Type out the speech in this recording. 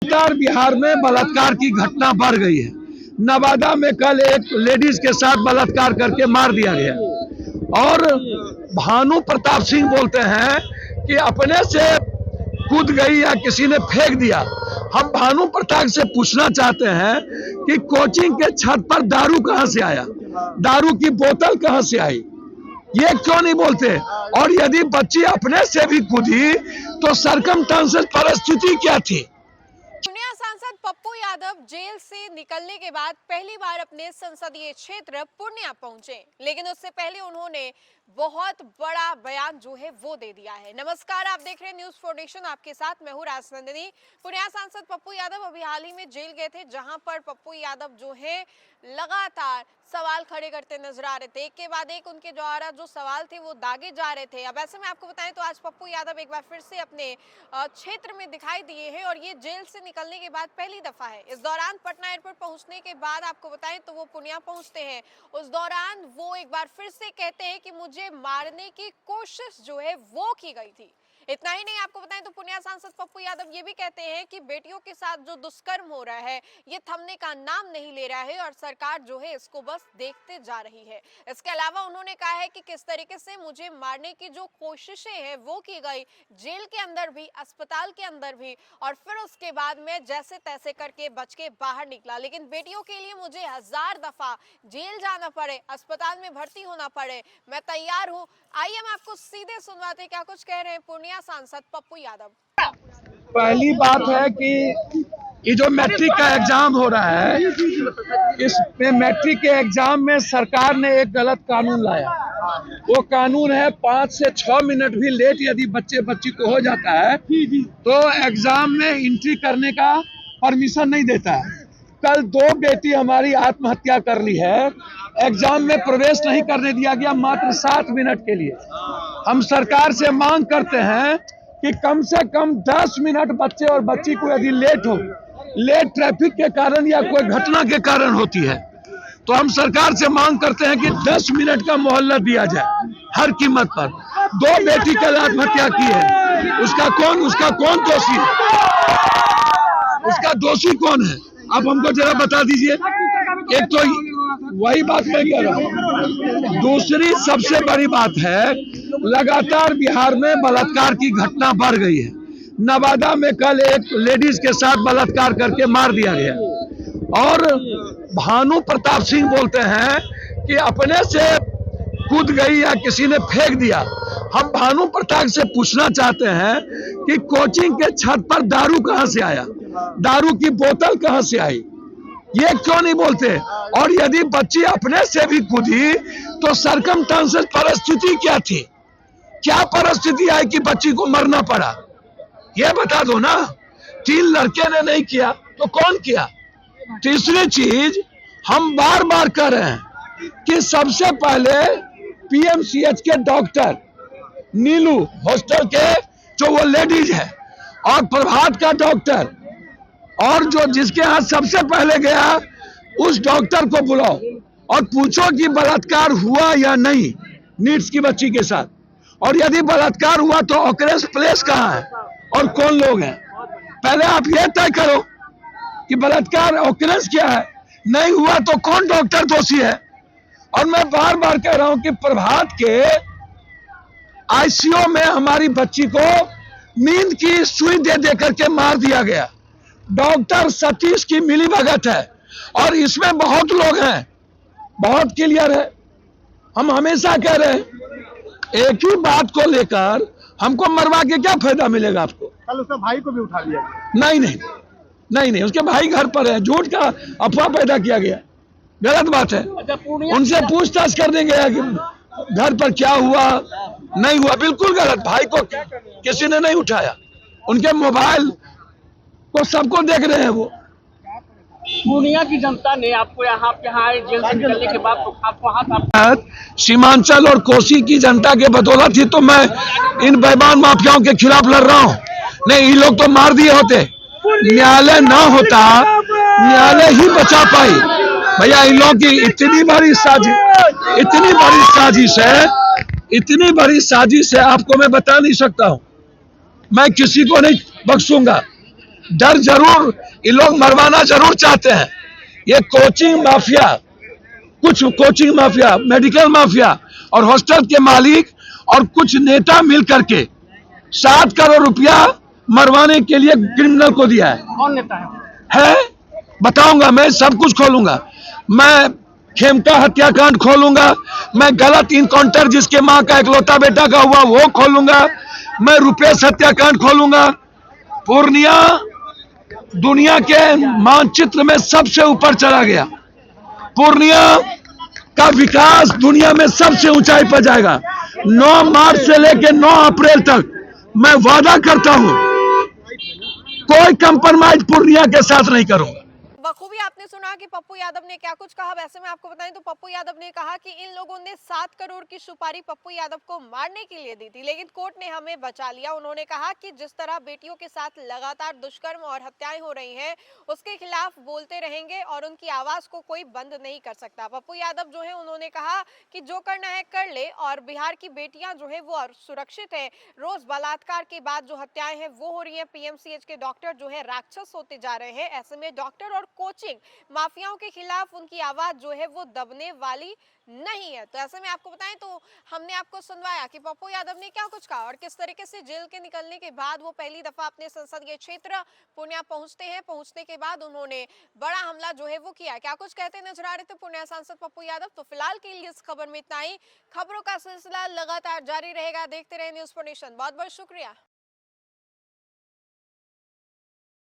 लगातार बिहार में बलात्कार की घटना बढ़ गई है। नवादा में कल एक लेडीज के साथ बलात्कार करके मार दिया गया और भानु प्रताप सिंह बोलते हैं कि अपने से कूद गई या किसी ने फेंक दिया। हम भानु प्रताप से पूछना चाहते हैं कि कोचिंग के छत पर दारू कहां से आया, दारू की बोतल कहां से आई, ये क्यों नहीं बोलते? और यदि बच्ची अपने से भी कूदी तो सरकमस्टेंसेस परिस्थिति क्या थी? पूर्णिया सांसद पप्पू यादव जेल से निकलने के बाद पहली बार अपने संसदीय क्षेत्र पूर्णिया पहुंचे, लेकिन उससे पहले उन्होंने बहुत बड़ा बयान जो है वो दे दिया है। नमस्कार, आप देख रहे हैं न्यूज फाउंडेशन, आपके साथ मैं हूं राजनंदिनी। पूर्णिया सांसद पप्पू यादव अभी हाल ही में जेल गए थे, जहां पर पप्पू यादव जो है लगातार सवाल खड़े करते नजर आ रहे थे। एक के बाद एक उनके द्वारा जो सवाल थे वो दागे जा रहे थे। अब ऐसे में आपको बताएं तो आज पप्पू यादव एक बार फिर से अपने क्षेत्र में दिखाई दिए हैं और ये जेल से निकलने के बाद पहली दफा है। इस दौरान पटना एयरपोर्ट पहुंचने के बाद आपको बताएं तो वो पूर्णिया पहुंचते हैं। उस दौरान वो एक बार फिर से कहते हैं कि मुझे मारने की कोशिश जो है वो की गई थी। इतना ही नहीं, आपको बताएं तो पूर्णिया सांसद पप्पू यादव ये भी कहते हैं कि बेटियों के साथ जो दुष्कर्म हो रहा है ये थमने का नाम नहीं ले रहा है और सरकार जो है इसको बस देखते जा रही है। इसके अलावा उन्होंने कहा है कि किस तरीके से मुझे मारने की जो कोशिशें हैं वो की गई, जेल के अंदर भी, अस्पताल के अंदर भी, और फिर उसके बाद में जैसे तैसे करके बच के बाहर निकला। लेकिन बेटियों के लिए मुझे 1000 दफा जेल जाना पड़े, अस्पताल में भर्ती होना पड़े, मैं तैयार हूँ। आइए हम आपको सीधे सुनवाते क्या कुछ कह रहे हैं पूर्णिया सांसद पप्पू यादव। पहली बात है कि ये जो मैट्रिक का एग्जाम हो रहा है, इसमें मैट्रिक के एग्जाम में सरकार ने एक गलत कानून लाया। वो कानून है 5 से 6 मिनट भी लेट यदि बच्ची को हो जाता है तो एग्जाम में एंट्री करने का परमिशन नहीं देता है। कल 2 बेटी हमारी आत्महत्या कर ली है, एग्जाम में प्रवेश नहीं करने दिया गया मात्र 7 मिनट के लिए। हम सरकार से मांग करते हैं कि कम से कम 10 मिनट बच्चे और बच्ची को यदि लेट ट्रैफिक के कारण या कोई घटना के कारण होती है तो हम सरकार से मांग करते हैं कि 10 मिनट का मोहल्ला दिया जाए हर कीमत पर। 2 बेटी कल आत्महत्या की है, उसका कौन दोषी है? उसका दोषी कौन है? आप हमको जरा बता दीजिए। एक तो वही बात मैं कह रहा हूँ। दूसरी सबसे बड़ी बात है, लगातार बिहार में बलात्कार की घटना बढ़ गई है। नवादा में कल एक लेडीज के साथ बलात्कार करके मार दिया गया और भानु प्रताप सिंह बोलते हैं कि अपने से कूद गई या किसी ने फेंक दिया। हम भानु प्रताप से पूछना चाहते हैं कि कोचिंग के छत पर दारू कहां से आया, दारू की बोतल कहां से आई, ये क्यों नहीं बोलते? और यदि बच्ची अपने से भी कूदी तो सरकमस्टेंसेस परिस्थिति क्या थी? क्या परिस्थिति आई कि बच्ची को मरना पड़ा? ये बता दो ना। 3 लड़के ने नहीं किया तो कौन किया? तीसरी चीज हम बार बार कह रहे हैं कि सबसे पहले पीएमसीएच के डॉक्टर नीलू हॉस्टल के जो वो लेडीज है और प्रभात का डॉक्टर और जो जिसके हाथ सबसे पहले गया उस डॉक्टर को बुलाओ और पूछो कि बलात्कार हुआ या नहीं नीड्स की बच्ची के साथ, और यदि बलात्कार हुआ तो ऑकरेंस प्लेस कहां है और कौन लोग हैं। पहले आप ये तय करो कि बलात्कार ऑकरेंस क्या है, नहीं हुआ तो कौन डॉक्टर दोषी है। और मैं बार बार कह रहा हूं कि प्रभात के आईसीयू में हमारी बच्ची को नींद की सुई दे करके मार दिया गया। डॉक्टर सतीश की मिलीभगत है और इसमें बहुत लोग हैं, बहुत क्लियर है। हम हमेशा कह रहे हैं एक ही बात को लेकर हमको मरवा के क्या फायदा मिलेगा आपको? कल उसके भाई को भी उठा लिया। नहीं, उसके भाई घर पर है, झूठ का अफवाह पैदा किया गया, गलत बात है। उनसे पूछताछ करने गया कि घर पर क्या हुआ नहीं हुआ, बिल्कुल गलत। भाई को किसी ने नहीं उठाया, उनके मोबाइल को सबको देख रहे हैं। वो पूर्णिया की जनता ने आपको यहाँ जेल से निकलने के बाद तो आपको सीमांचल और कोसी की जनता के बदौलत ही तो मैं इन बेईमान माफियाओं के खिलाफ लड़ रहा हूँ। नहीं, ये लोग तो मार दिए होते, न्यायालय ना होता, न्यायालय ही बचा पाई। भैया इन लोगों की इतनी बड़ी साजिश है, आपको मैं बता नहीं सकता हूँ। मैं किसी को नहीं बख्शूंगा। डर जरूर, ये लोग मरवाना जरूर चाहते हैं। ये कोचिंग माफिया, कुछ कोचिंग माफिया, मेडिकल माफिया और हॉस्टल के मालिक और कुछ नेता मिल करके 7 करोड़ रुपया मरवाने के लिए क्रिमिनल को दिया है। कौन नेता है? बताऊंगा, मैं सब कुछ खोलूंगा। मैं खेमका हत्याकांड खोलूंगा, मैं गलत इनकाउंटर जिसके मां का इकलौता बेटा का हुआ वो खोलूंगा, मैं रुपेश हत्याकांड खोलूंगा। पूर्णिया दुनिया के मानचित्र में सबसे ऊपर चला गया। पूर्णिया का विकास दुनिया में सबसे ऊंचाई पर जाएगा। 9 मार्च से लेकर 9 अप्रैल तक मैं वादा करता हूं, कोई कंप्रोमाइज पूर्णिया के साथ नहीं करूंगा। बखूबी आपने सुना कि पप्पू यादव ने क्या कुछ कहा। वैसे मैं आपको बताएं तो पप्पू यादव ने कहा कि इन लोगों ने 7 करोड़ की सुपारी पप्पू यादव को मारने के लिए दी थी, लेकिन कोर्ट ने हमें बचा लिया। उन्होंने कहा कि जिस तरह बेटियों के साथ लगातार दुष्कर्म और हत्याएं हो रही हैं, उसके खिलाफ बोलते रहेंगे और उनकी आवाज को कोई बंद नहीं कर सकता। पप्पू यादव जो है उन्होंने कहा कि जो करना है कर ले, और बिहार की बेटियां जो है वो सुरक्षित है। रोज बलात्कार के बाद जो हत्याएं हैं वो हो रही है। पीएमसीएच के डॉक्टर जो है राक्षस होते जा रहे हैं। ऐसे में डॉक्टर और कोचिंग माफियाओं के खिलाफ उनकी आवाज जो है वो दबने वाली नहीं है। तो ऐसे में आपको बताएं तो हमने आपको सुनवाया कि पप्पू यादव ने क्या कुछ कहा और किस तरीके से जेल के निकलने के बाद वो पहली दफा अपने संसदीय क्षेत्र पूर्णिया पहुंचते हैं। पहुंचने के बाद उन्होंने बड़ा हमला जो है वो किया। क्या कुछ कहते नजर आ रहे थे पूर्णिया सांसद पप्पू यादव। तो फिलहाल के लिए इस खबर में इतना ही। खबरों का सिलसिला लगातार जारी रहेगा। देखते रहे न्यूज़4नेशन। बहुत बहुत शुक्रिया।